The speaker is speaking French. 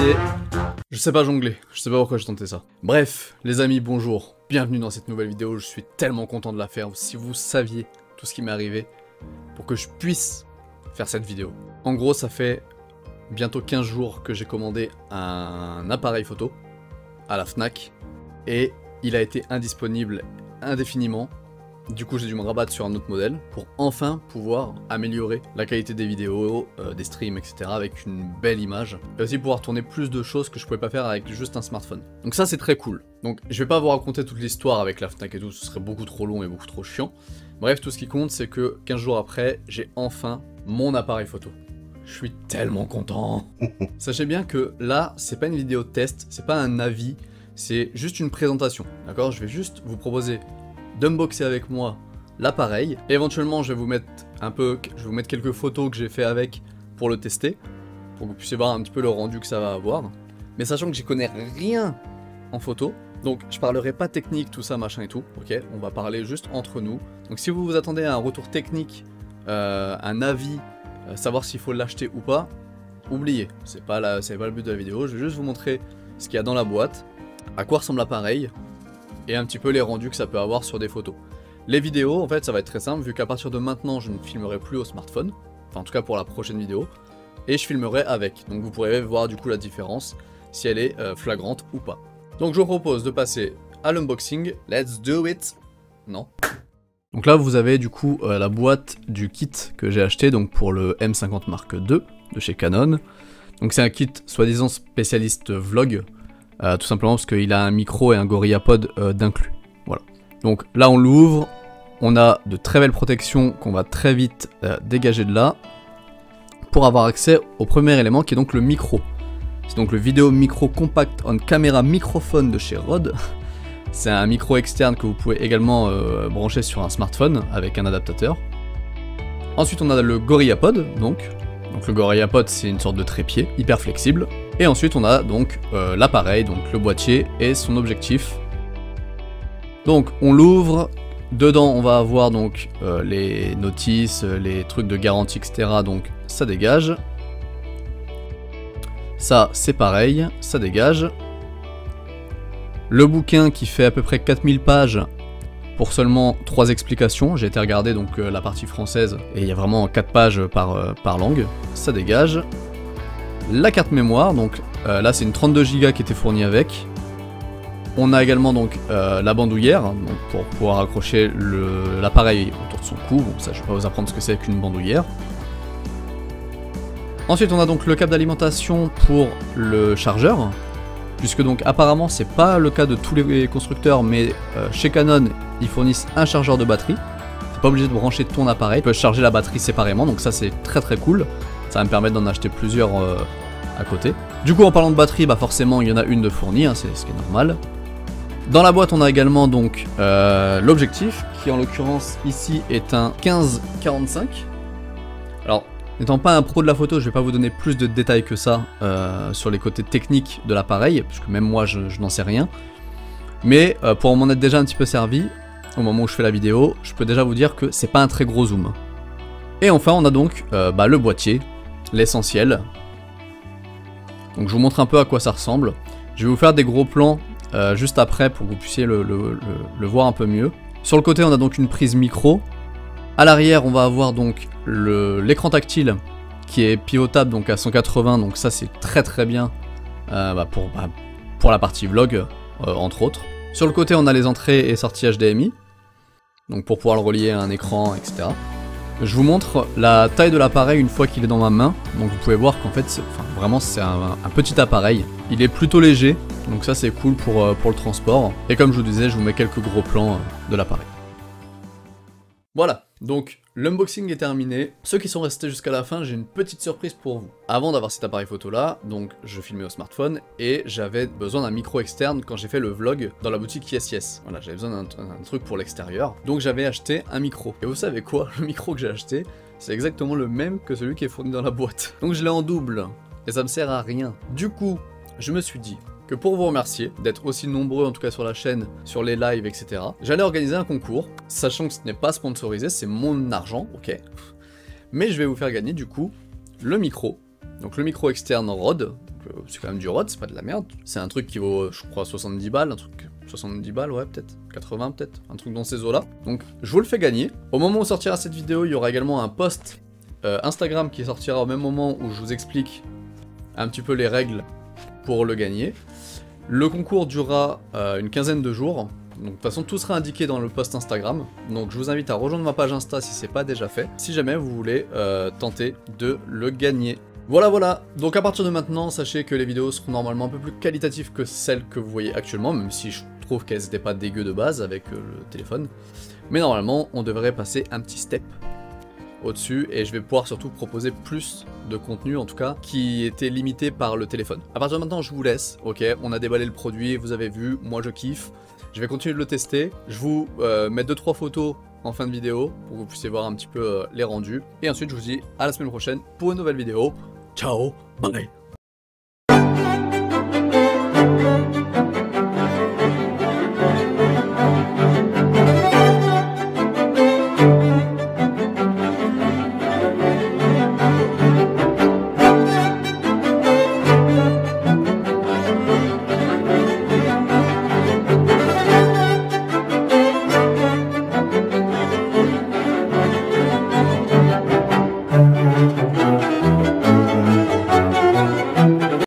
terminé. Je sais pas jongler, je sais pas pourquoi je tentais ça. Bref, les amis, bonjour. Bienvenue dans cette nouvelle vidéo, je suis tellement content de la faire. Si vous saviez tout ce qui m'est arrivé pour que je puisse faire cette vidéo. En gros, ça fait bientôt 15 jours que j'ai commandé un appareil photo à la Fnac et il a été indisponible indéfiniment. Du coup, j'ai dû me rabattre sur un autre modèle pour enfin pouvoir améliorer la qualité des vidéos, des streams, etc. avec une belle image. Et aussi pouvoir tourner plus de choses que je pouvais pas faire avec juste un smartphone. Donc ça, c'est très cool. Donc je vais pas vous raconter toute l'histoire avec la Fnac et tout, ce serait beaucoup trop long et beaucoup trop chiant. Bref, tout ce qui compte, c'est que 15 jours après, j'ai enfin mon appareil photo. Je suis tellement content. Sachez bien que là, c'est pas une vidéo test, c'est pas un avis, c'est juste une présentation. D'accord? Je vais juste vous proposer d'unboxer avec moi l'appareil. Éventuellement, je vais vous mettre quelques photos que j'ai fait avec pour le tester, pour que vous puissiez voir un petit peu le rendu que ça va avoir. Mais sachant que j'y connais rien en photo, donc je parlerai pas technique, tout ça, machin et tout, ok? On va parler juste entre nous. Donc si vous vous attendez à un retour technique, un avis, savoir s'il faut l'acheter ou pas, oubliez, c'est pas le but de la vidéo. Je vais juste vous montrer ce qu'il y a dans la boîte, à quoi ressemble l'appareil, et un petit peu les rendus que ça peut avoir sur des photos. Les vidéos, en fait, ça va être très simple, vu qu'à partir de maintenant, je ne filmerai plus au smartphone, enfin en tout cas pour la prochaine vidéo, et je filmerai avec. Donc vous pourrez voir du coup la différence, si elle est flagrante ou pas. Donc je vous propose de passer à l'unboxing, let's do it. Non. Donc là vous avez du coup la boîte du kit que j'ai acheté donc pour le M50 Mark II de chez Canon. Donc c'est un kit soi-disant spécialiste vlog, tout simplement parce qu'il a un micro et un GorillaPod d'inclus. Voilà. Donc là on l'ouvre, on a de très belles protections qu'on va très vite dégager de là pour avoir accès au premier élément qui est donc le micro. C'est donc le Video Micro Compact on Camera Microphone de chez Rode. C'est un micro externe que vous pouvez également brancher sur un smartphone avec un adaptateur. Ensuite on a le GorillaPod donc le GorillaPod c'est une sorte de trépied hyper flexible. Et ensuite on a donc l'appareil, donc le boîtier et son objectif. Donc on l'ouvre, dedans on va avoir donc les notices, les trucs de garantie etc. Donc ça dégage. Ça c'est pareil, ça dégage. Le bouquin qui fait à peu près 4000 pages pour seulement 3 explications. J'ai été regarder donc la partie française et il y a vraiment 4 pages par langue. Ça dégage. La carte mémoire, donc là c'est une 32 Go qui était fournie avec. On a également donc la bandoulière, donc pour pouvoir accrocher l'appareil autour de son cou. Bon ça je vais pas vous apprendre ce que c'est qu'une bandoulière. Ensuite on a donc le câble d'alimentation pour le chargeur. Puisque donc apparemment c'est pas le cas de tous les constructeurs, mais chez Canon ils fournissent un chargeur de batterie. T'es pas obligé de brancher ton appareil, tu peux charger la batterie séparément, donc ça c'est très très cool. Ça va me permettre d'en acheter plusieurs à côté. Du coup en parlant de batterie, bah forcément il y en a une de fournie, hein, c'est ce qui est normal. Dans la boîte on a également donc l'objectif, qui en l'occurrence ici est un 15-45. Alors n'étant pas un pro de la photo, je vais pas vous donner plus de détails que ça sur les côtés techniques de l'appareil, puisque même moi je n'en sais rien. Mais pour m'en être déjà un petit peu servi, au moment où je fais la vidéo, je peux déjà vous dire que c'est pas un très gros zoom. Et enfin on a donc le boîtier, l'essentiel. Donc je vous montre un peu à quoi ça ressemble. Je vais vous faire des gros plans juste après pour que vous puissiez le voir un peu mieux. Sur le côté on a donc une prise micro. À l'arrière on va avoir donc l'écran tactile qui est pivotable donc à 180, donc ça c'est très très bien pour la partie vlog entre autres. Sur le côté on a les entrées et sorties HDMI, donc pour pouvoir le relier à un écran etc. Je vous montre la taille de l'appareil une fois qu'il est dans ma main, donc vous pouvez voir qu'en fait vraiment c'est un petit appareil. Il est plutôt léger, donc ça c'est cool pour le transport. Et comme je vous disais, je vous mets quelques gros plans de l'appareil. Voilà, donc l'unboxing est terminé. Ceux qui sont restés jusqu'à la fin, j'ai une petite surprise pour vous. Avant d'avoir cet appareil photo là, donc je filmais au smartphone et j'avais besoin d'un micro externe quand j'ai fait le vlog dans la boutique Yes Yes. Voilà, j'avais besoin d'un truc pour l'extérieur. Donc j'avais acheté un micro. Et vous savez quoi? Le micro que j'ai acheté, c'est exactement le même que celui qui est fourni dans la boîte. Donc je l'ai en double et ça me sert à rien. Du coup, je me suis dit que pour vous remercier d'être aussi nombreux en tout cas sur la chaîne, sur les lives, etc. J'allais organiser un concours, sachant que ce n'est pas sponsorisé, c'est mon argent, ok. Mais je vais vous faire gagner du coup le micro, donc le micro externe Rode, c'est quand même du rod, c'est pas de la merde. C'est un truc qui vaut, je crois, 70 balles, un truc 70 balles, ouais, peut-être, 80 peut-être, un truc dans ces eaux-là. Donc, je vous le fais gagner. Au moment où sortira cette vidéo, il y aura également un post Instagram qui sortira au même moment où je vous explique un petit peu les règles pour le gagner. Le concours durera une quinzaine de jours. Donc de toute façon tout sera indiqué dans le post Instagram, donc je vous invite à rejoindre ma page Insta si c'est pas déjà fait, si jamais vous voulez tenter de le gagner. Voilà, donc à partir de maintenant, sachez que les vidéos seront normalement un peu plus qualitatives que celles que vous voyez actuellement, même si je trouve qu'elles n'étaient pas dégueu de base avec le téléphone. Mais normalement, on devrait passer un petit step au-dessus, et je vais pouvoir surtout proposer plus de contenu, en tout cas, qui était limité par le téléphone. À partir de maintenant, je vous laisse, ok, on a déballé le produit, vous avez vu, moi je kiffe. Je vais continuer de le tester, je vous mets 2-3 photos en fin de vidéo pour que vous puissiez voir un petit peu les rendus. Et ensuite je vous dis à la semaine prochaine pour une nouvelle vidéo. Ciao, bye.